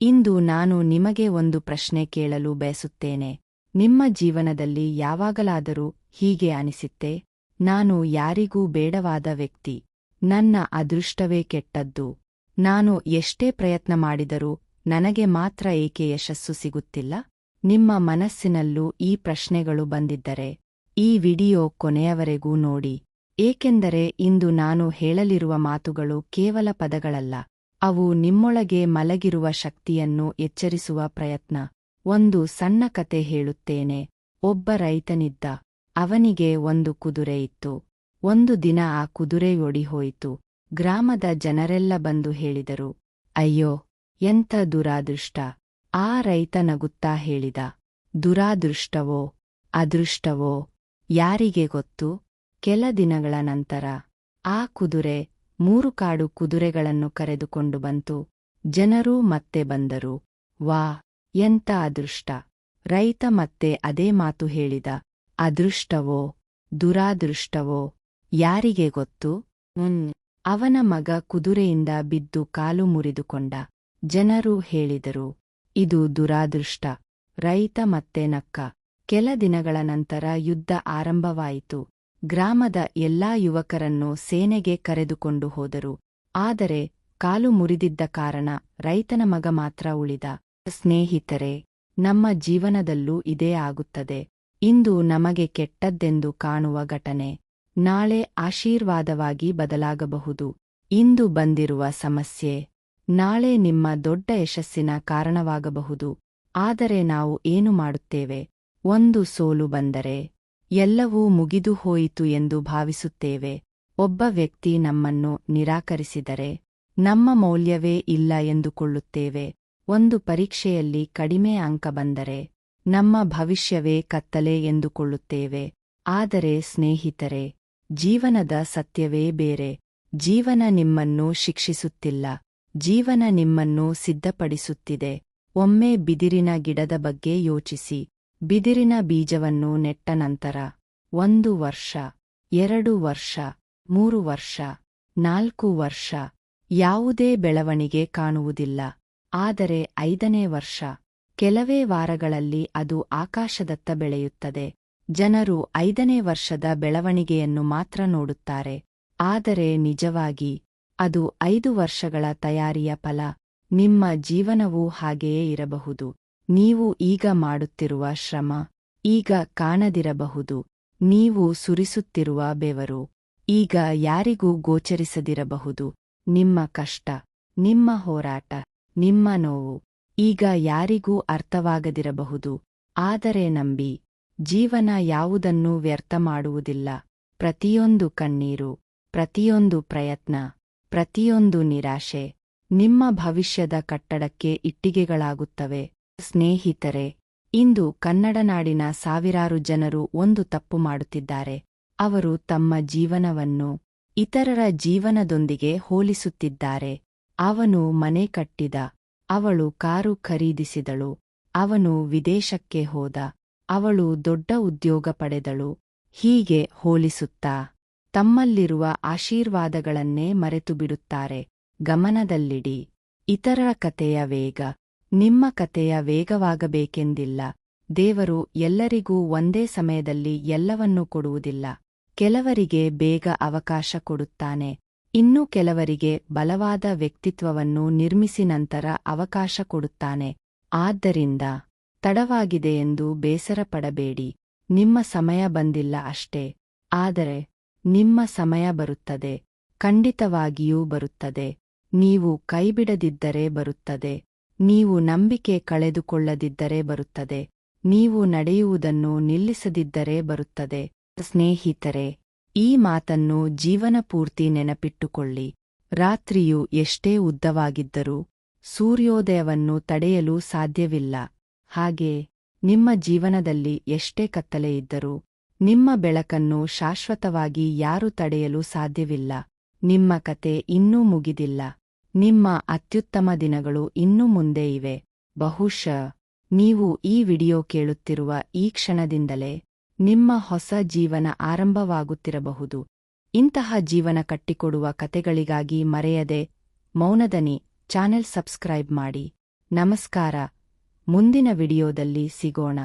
ಇಂದು ನಾನು ನಿಮಗೆ ಒಂದು ಪ್ರಶ್ನೆ ಕೇಳಲು ಬಯಸುತ್ತೇನೆ. ನಿಮ್ಮ ಜೀವನದಲ್ಲಿ ಯಾವಾಗಲಾದರೂ ಹೀಗೆ ಅನಿಸಿತ್ತೆ, ನಾನು ಯಾರಿಗೂ ಬೇಡವಾದ ವ್ಯಕ್ತಿ, ನನ್ನ ಅದೃಷ್ಟವೇ ಕೆಟ್ಟದ್ದು, ನಾನು ಎಷ್ಟೇ ಪ್ರಯತ್ನ ಮಾಡಿದರೂ ನನಗೆ ಮಾತ್ರ ಏಕೆ ಯಶಸ್ಸು ಸಿಗುತ್ತಿಲ್ಲ? ನಿಮ್ಮ ಮನಸ್ಸಿನಲ್ಲೂ ಈ ಪ್ರಶ್ನೆಗಳು ಬಂದಿದ್ದರೆ ಈ ವಿಡಿಯೋ ಕೊನೆಯವರೆಗೂ ನೋಡಿ, ಏಕೆಂದರೆ ಇಂದು ನಾನು ಹೇಳಲಿರುವ ಮಾತುಗಳು ಕೇವಲ ಪದಗಳಲ್ಲ, ಅವು ನಿಮ್ಮೊಳಗೆ ಮಲಗಿರುವ ಶಕ್ತಿಯನ್ನು ಎಚ್ಚರಿಸುವ ಪ್ರಯತ್ನ. ಒಂದು ಸಣ್ಣ ಕತೆ ಹೇಳುತ್ತೇನೆ. ಒಬ್ಬ ರೈತನಿದ್ದ. ಅವನಿಗೆ ಒಂದು ಕುದುರೆ ಇತ್ತು. ಒಂದು ದಿನ ಆ ಕುದುರೆ ಓಡಿಹೋಯಿತು. ಗ್ರಾಮದ ಜನರೆಲ್ಲ ಬಂದು ಹೇಳಿದರು, ಅಯ್ಯೋ, ಎಂಥ ದುರಾದೃಷ್ಟ. ಆ ರೈತ ನಗುತ್ತಾ ಹೇಳಿದ, ದುರಾದೃಷ್ಟವೋ ಅದೃಷ್ಟವೋ ಯಾರಿಗೆ ಗೊತ್ತು? ಕೆಲ ದಿನಗಳ ನಂತರ ಆ ಕುದುರೆ 3 ಕಾಡು ಕುದುರೆಗಳನ್ನು ಕರೆದುಕೊಂಡು ಬಂತು. ಜನರೂ ಮತ್ತೆ ಬಂದರು. ವಾ, ಎಂಥ ಅದೃಷ್ಟ! ರೈತ ಮತ್ತೆ ಅದೇ ಮಾತು ಹೇಳಿದ, ಅದೃಷ್ಟವೋ ದುರಾದೃಷ್ಟವೋ ಯಾರಿಗೆ ಗೊತ್ತು? ಅವನ ಮಗ ಕುದುರೆಯಿಂದ ಬಿದ್ದು ಕಾಲು ಮುರಿದುಕೊಂಡ. ಜನರು ಹೇಳಿದರು, ಇದು ದುರಾದೃಷ್ಟ. ರೈತ ಮತ್ತೆ ನಕ್ಕ. ಕೆಲ ದಿನಗಳ ನಂತರ ಯುದ್ಧ ಆರಂಭವಾಯಿತು. ಗ್ರಾಮದ ಎಲ್ಲಾ ಯುವಕರನ್ನು ಸೇನೆಗೆ ಕರೆದುಕೊಂಡು ಹೋದರು. ಆದರೆ ಕಾಲು ಮುರಿದಿದ್ದ ಕಾರಣ ರೈತನ ಮಗ ಮಾತ್ರ ಉಳಿದ. ಸ್ನೇಹಿತರೆ, ನಮ್ಮ ಜೀವನದಲ್ಲೂ ಇದೇ ಆಗುತ್ತದೆ. ಇಂದು ನಮಗೆ ಕೆಟ್ಟದ್ದೆಂದು ಕಾಣುವ ಘಟನೆ ನಾಳೆ ಆಶೀರ್ವಾದವಾಗಿ ಬದಲಾಗಬಹುದು. ಇಂದು ಬಂದಿರುವ ಸಮಸ್ಯೆ ನಾಳೆ ನಿಮ್ಮ ದೊಡ್ಡ ಯಶಸ್ಸಿನ ಕಾರಣವಾಗಬಹುದು. ಆದರೆ ನಾವು ಏನು ಮಾಡುತ್ತೇವೆ? ಒಂದು ಸೋಲು ಬಂದರೆ ಎಲ್ಲವೂ ಮುಗಿದು ಹೋಯಿತು ಎಂದು ಭಾವಿಸುತ್ತೇವೆ. ಒಬ್ಬ ವ್ಯಕ್ತಿ ನಮ್ಮನ್ನು ನಿರಾಕರಿಸಿದರೆ ನಮ್ಮ ಮೌಲ್ಯವೇ ಇಲ್ಲ ಎಂದುಕೊಳ್ಳುತ್ತೇವೆ. ಒಂದು ಪರೀಕ್ಷೆಯಲ್ಲಿ ಕಡಿಮೆ ಅಂಕ ಬಂದರೆ ನಮ್ಮ ಭವಿಷ್ಯವೇ ಕತ್ತಲೆ ಎಂದುಕೊಳ್ಳುತ್ತೇವೆ. ಆದರೆ ಸ್ನೇಹಿತರೆ, ಜೀವನದ ಸತ್ಯವೇ ಬೇರೆ. ಜೀವನ ನಿಮ್ಮನ್ನು ಶಿಕ್ಷಿಸುತ್ತಿಲ್ಲ, ಜೀವನ ನಿಮ್ಮನ್ನು ಸಿದ್ಧಪಡಿಸುತ್ತಿದೆ. ಒಮ್ಮೆ ಬಿದಿರಿನ ಗಿಡದ ಬಗ್ಗೆ ಯೋಚಿಸಿ. ಬಿದಿರಿನ ಬೀಜವನ್ನು ನೆಟ್ಟ ನಂತರ 1 ವರ್ಷ, 2 ವರ್ಷ, 3 ವರ್ಷ, 4 ವರ್ಷ ಯಾವುದೇ ಬೆಳವಣಿಗೆ ಕಾಣುವುದಿಲ್ಲ. ಆದರೆ 5ನೇ ವರ್ಷ, ಕೆಲವೇ ವಾರಗಳಲ್ಲಿ ಅದು ಆಕಾಶದತ್ತ ಬೆಳೆಯುತ್ತದೆ. ಜನರು 5ನೇ ವರ್ಷದ ಬೆಳವಣಿಗೆಯನ್ನು ಮಾತ್ರ ನೋಡುತ್ತಾರೆ. ಆದರೆ ನಿಜವಾಗಿ ಅದು 5 ವರ್ಷಗಳ ತಯಾರಿಯ ಫಲ. ನಿಮ್ಮ ಜೀವನವೂ ಹಾಗೆಯೇ ಇರಬಹುದು. ನೀವು ಈಗ ಮಾಡುತ್ತಿರುವ ಶ್ರಮ ಈಗ ಕಾಣದಿರಬಹುದು. ನೀವು ಸುರಿಸುತ್ತಿರುವ ಬೆವರು ಈಗ ಯಾರಿಗೂ ಗೋಚರಿಸದಿರಬಹುದು. ನಿಮ್ಮ ಕಷ್ಟ, ನಿಮ್ಮ ಹೋರಾಟ, ನಿಮ್ಮ ನೋವು ಈಗ ಯಾರಿಗೂ ಅರ್ಥವಾಗದಿರಬಹುದು. ಆದರೆ ನಂಬಿ, ಜೀವನ ಯಾವುದನ್ನೂ ವ್ಯರ್ಥ ಮಾಡುವುದಿಲ್ಲ. ಪ್ರತಿಯೊಂದು ಕಣ್ಣೀರು, ಪ್ರತಿಯೊಂದು ಪ್ರಯತ್ನ, ಪ್ರತಿಯೊಂದು ನಿರಾಶೆ ನಿಮ್ಮ ಭವಿಷ್ಯದ ಕಟ್ಟಡಕ್ಕೆ ಇಟ್ಟಿಗೆಗಳಾಗುತ್ತವೆ. ಸ್ನೇಹಿತರೆ, ಇಂದು ಕನ್ನಡ ನಾಡಿನ ಸಾವಿರಾರು ಜನರು ಒಂದು ತಪ್ಪು ಮಾಡುತ್ತಿದ್ದಾರೆ. ಅವರು ತಮ್ಮ ಜೀವನವನ್ನು ಇತರರ ಜೀವನದೊಂದಿಗೆ ಹೋಲಿಸುತ್ತಿದ್ದಾರೆ. ಅವನು ಮನೆ ಕಟ್ಟಿದ, ಅವಳು ಕಾರು ಖರೀದಿಸಿದಳು, ಅವನು ವಿದೇಶಕ್ಕೆ ಹೋದ, ಅವಳು ದೊಡ್ಡ ಉದ್ಯೋಗ ಪಡೆದಳು. ಹೀಗೆ ಹೋಲಿಸುತ್ತಾ ತಮ್ಮಲ್ಲಿರುವ ಆಶೀರ್ವಾದಗಳನ್ನೇ ಮರೆತುಬಿಡುತ್ತಾರೆ. ಗಮನದಲ್ಲಿಡಿ, ಇತರರ ಕತೆಯ ವೇಗ ನಿಮ್ಮ ಕತೆಯ ವೇಗವಾಗಬೇಕೆಂದಿಲ್ಲ. ದೇವರು ಎಲ್ಲರಿಗೂ ಒಂದೇ ಸಮಯದಲ್ಲಿ ಎಲ್ಲವನ್ನೂ ಕೊಡುವುದಿಲ್ಲ. ಕೆಲವರಿಗೆ ಬೇಗ ಅವಕಾಶ ಕೊಡುತ್ತಾನೆ, ಇನ್ನೂ ಕೆಲವರಿಗೆ ಬಲವಾದ ವ್ಯಕ್ತಿತ್ವವನ್ನು ನಿರ್ಮಿಸಿ ನಂತರ ಅವಕಾಶ ಕೊಡುತ್ತಾನೆ. ಆದ್ದರಿಂದ ತಡವಾಗಿದೆ ಎಂದು ಬೇಸರಪಡಬೇಡಿ. ನಿಮ್ಮ ಸಮಯ ಬಂದಿಲ್ಲ ಅಷ್ಟೇ. ಆದರೆ ನಿಮ್ಮ ಸಮಯ ಬರುತ್ತದೆ, ಖಂಡಿತವಾಗಿಯೂ ಬರುತ್ತದೆ. ನೀವು ಕೈಬಿಡದಿದ್ದರೆ ಬರುತ್ತದೆ. ನೀವು ನಂಬಿಕೆ ಕಳೆದುಕೊಳ್ಳದಿದ್ದರೆ ಬರುತ್ತದೆ. ನೀವು ನಡೆಯುವುದನ್ನು ನಿಲ್ಲಿಸದಿದ್ದರೆ ಬರುತ್ತದೆ. ಸ್ನೇಹಿತರೆ, ಈ ಮಾತನ್ನು ಜೀವನಪೂರ್ತಿ ನೆನಪಿಟ್ಟುಕೊಳ್ಳಿ. ರಾತ್ರಿಯು ಎಷ್ಟೇ ಉದ್ದವಾಗಿದ್ದರೂ ಸೂರ್ಯೋದಯವನ್ನು ತಡೆಯಲು ಸಾಧ್ಯವಿಲ್ಲ. ಹಾಗೆ ನಿಮ್ಮ ಜೀವನದಲ್ಲಿ ಎಷ್ಟೇ ಕತ್ತಲೆ ಇದ್ದರೂ ನಿಮ್ಮ ಬೆಳಕನ್ನು ಶಾಶ್ವತವಾಗಿ ಯಾರೂ ತಡೆಯಲು ಸಾಧ್ಯವಿಲ್ಲ. ನಿಮ್ಮ ಕತೆ ಇನ್ನೂ ಮುಗಿದಿಲ್ಲ. ನಿಮ್ಮ ಅತ್ಯುತ್ತಮ ದಿನಗಳು ಇನ್ನೂ ಮುಂದೆ ಇವೆ. ಬಹುಶಃ ನೀವು ಈ ವಿಡಿಯೋ ಕೇಳುತ್ತಿರುವ ಈ ಕ್ಷಣದಿಂದಲೇ ನಿಮ್ಮ ಹೊಸ ಜೀವನ ಆರಂಭವಾಗುತ್ತಿರಬಹುದು. ಇಂತಹ ಜೀವನ ಕಟ್ಟಿಕೊಡುವ ಕತೆಗಳಿಗಾಗಿ ಮರೆಯದೆ ಮೌನದನಿ ಚಾನೆಲ್ ಸಬ್ಸ್ಕ್ರೈಬ್ ಮಾಡಿ. ನಮಸ್ಕಾರ. ಮುಂದಿನ ವಿಡಿಯೋದಲ್ಲಿ ಸಿಗೋಣ.